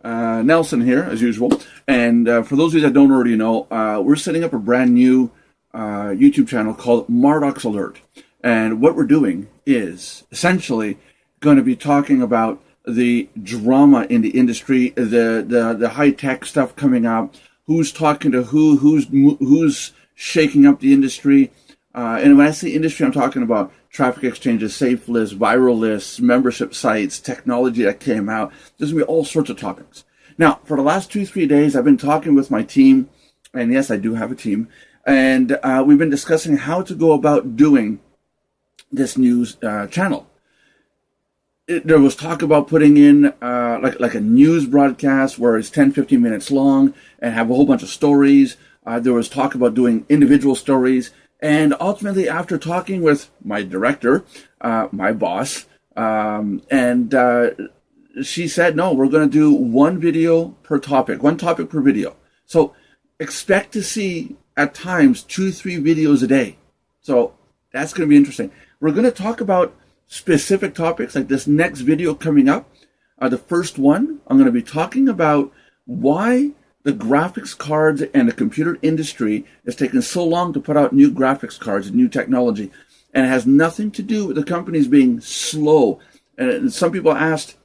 Nelson here, as usual. And for those of you that don't already know, we're setting up a brand new YouTube channel called Mardox Alert. And what we're doing is essentially going to be talking about the drama in the industry, the high-tech stuff coming up, who's talking to who's shaking up the industry. And when I say industry, I'm talking about traffic exchanges, safe lists, viral lists, membership sites, technology that came out. There's going to be all sorts of topics. Now, for the last 2-3 days, I've been talking with my team, and yes, I do have a team, and we've been discussing how to go about doing this news channel. There was talk about putting in like a news broadcast where it's 10-15 minutes long and have a whole bunch of stories. There was talk about doing individual stories. And ultimately, after talking with my director, my boss, she said, no, we're going to do one video per topic, one topic per video. So expect to see at times 2-3 videos a day. So that's going to be interesting. We're going to talk about specific topics like this next video coming up. The first one, I'm going to be talking about why the graphics cards and the computer industry is taking so long to put out new graphics cards and new technology. And it has nothing to do with the companies being slow. And some people asked,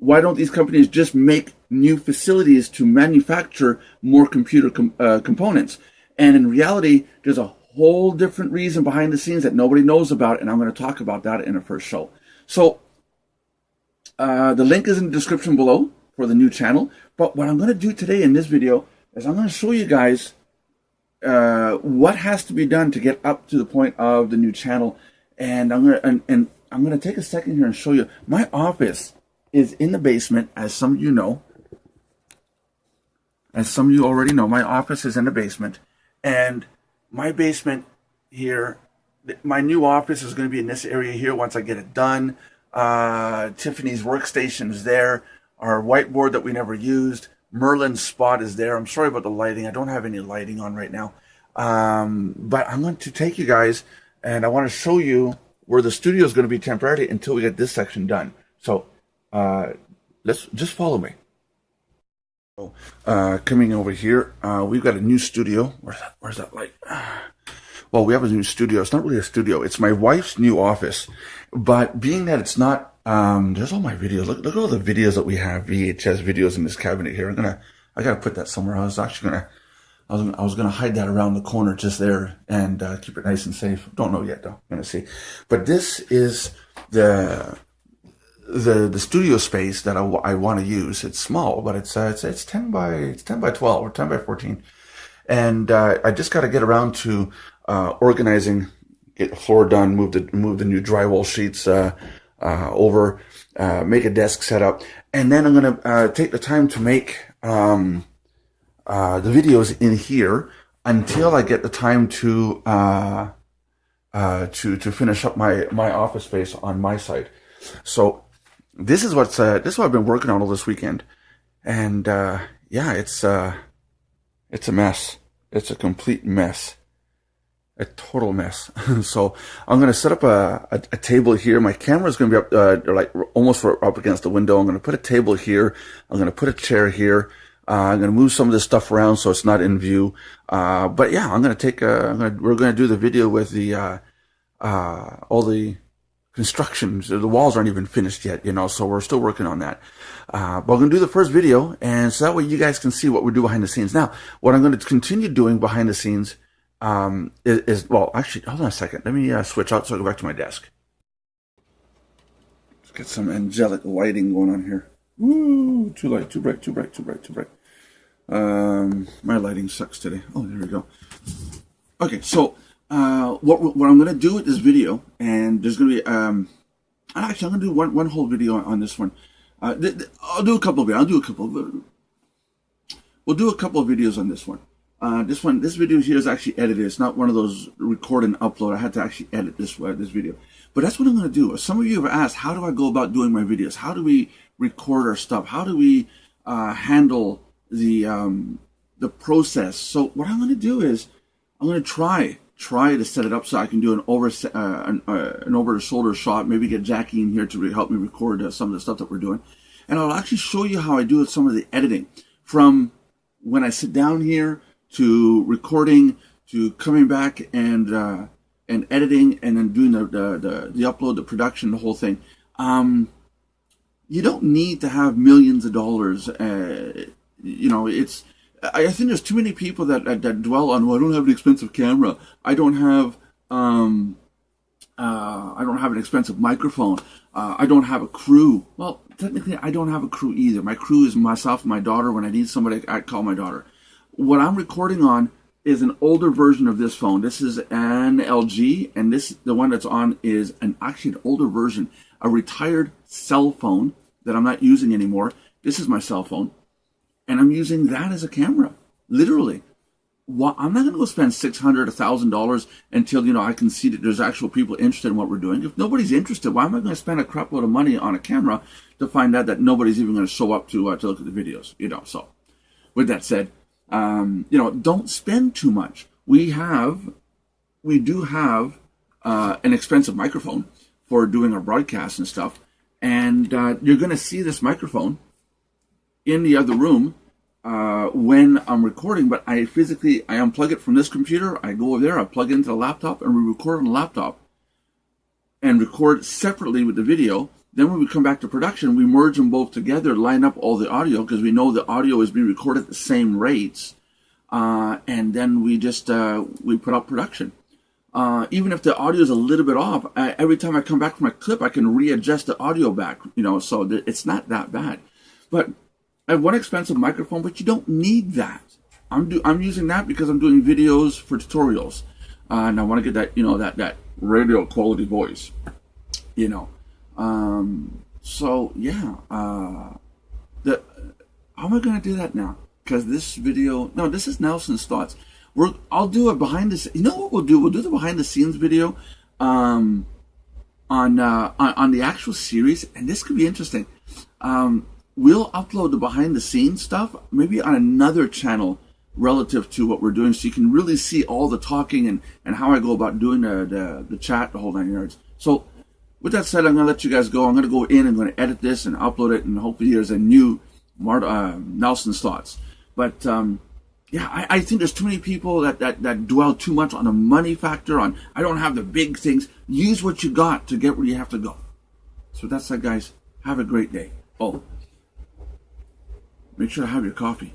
why don't these companies just make new facilities to manufacture more computer components? And in reality, there's a whole different reason behind the scenes that nobody knows about, and I'm going to talk about that in the first show. So the link is in the description below for the new channel. But what I'm going to do today in this video is I'm going to show you guys what has to be done to get up to the point of the new channel. And I'm going to take a second here and show you. My office is in the basement, as some of you know. As some of you already know, my office is in the basement. And my basement here, my new office is going to be in this area here once I get it done. Tiffany's workstation is there. Our whiteboard that we never used. Merlin's spot is there. I'm sorry about the lighting. I don't have any lighting on right now. But I'm going to take you guys and I want to show you where the studio is going to be temporarily until we get this section done. So let's just follow me. Coming over here, we've got a new studio. Where's that light? Well, we have a new studio. It's not really a studio. It's my wife's new office. But being that it's not, there's all my videos. Look at all the videos that we have, VHS videos in this cabinet here. I gotta put that somewhere. I was gonna hide that around the corner just there and keep it nice and safe. Don't know yet though. I'm gonna see. But this is the studio space that I want to use. It's small, but it's 10 by 12 or 10 by 14. And I just got to get around to organizing, get the floor done, move the new drywall sheets over, make a desk setup, and then I'm gonna take the time to make the videos in here until I get the time to finish up my office space on my side. So this is what I've been working on all this weekend, and yeah, it's a mess. It's a complete mess. A total mess. So I'm going to set up a table here. My camera is going to be up, like almost up against the window. I'm going to put a table here. I'm going to put a chair here. I'm going to move some of this stuff around so it's not in view. But yeah, I'm going to take we're going to do the video with the, all the construction. The walls aren't even finished yet, you know, so we're still working on that. But we're going to do the first video, and so that way you guys can see what we do behind the scenes. Now, what I'm going to continue doing behind the scenes well, actually, hold on a second. Let me switch out so I go back to my desk. Let's get some angelic lighting going on here. Woo! Too light, too bright, too bright, too bright, too bright. My lighting sucks today. Oh, there we go. Okay, so what I'm going to do with this video, and there's going to be actually I'm going to do one whole video on this one. I'll do a couple of videos. We'll do a couple of videos on this one. This video here is actually edited. It's not one of those record and upload. I had to actually edit this video. But that's what I'm going to do. Some of you have asked, how do I go about doing my videos? How do we record our stuff? How do we handle the process? So what I'm going to do is I'm going to try to set it up so I can do an over the shoulder shot. Maybe get Jackie in here to help me record some of the stuff that we're doing. and I'll actually show you how I do some of the editing, from when I sit down here to recording to coming back and editing, and then doing the upload, the production, the whole thing. You don't need to have millions of dollars. I think there's too many people that dwell on, well, I don't have an expensive camera. I don't have an expensive microphone. I don't have a crew. Well, technically, I don't have a crew either. My crew is myself and my daughter. When I need somebody, I call my daughter. What I'm recording on is an older version of this phone. This is an LG, and the one that's on is actually an older version, a retired cell phone that I'm not using anymore. This is my cell phone, and I'm using that as a camera, literally. I'm not going to go spend $600, $1,000 until, I can see that there's actual people interested in what we're doing. If nobody's interested, why am I going to spend a crap load of money on a camera to find out that nobody's even going to show up to look at the videos? So with that said, don't spend too much. We do have an expensive microphone for doing our broadcasts and stuff. And you're going to see this microphone in the other room when I'm recording, but I unplug it from this computer. I go over there, I plug it into the laptop, and we record on the laptop and record separately with the video. Then when we come back to production, we merge them both together, line up all the audio, because we know the audio is being recorded at the same rates. And then we just we put up production. Even if the audio is a little bit off, every time I come back from my clip, I can readjust the audio back, so it's not that bad. But I have one expensive microphone, but you don't need that. I'm using that because I'm doing videos for tutorials, and I want to get that that radio quality voice, So yeah, how am I going to do that now? Because this video, no, this is Nelson's thoughts. I'll do a behind the scenes. You know what we'll do? We'll do the behind the scenes video on the actual series, and this could be interesting. We'll upload the behind the scenes stuff maybe on another channel relative to what we're doing, so you can really see all the talking and how I go about doing the chat, the whole 9 yards. So with that said, I'm going to let you guys go. I'm going to go in and going to edit this and upload it, and hopefully there's a new Nelson's thoughts. But I think there's too many people that dwell too much on the money factor, on I don't have the big things. Use what you got to get where you have to go. So that's it, guys. Have a great day. Oh, make sure to have your coffee.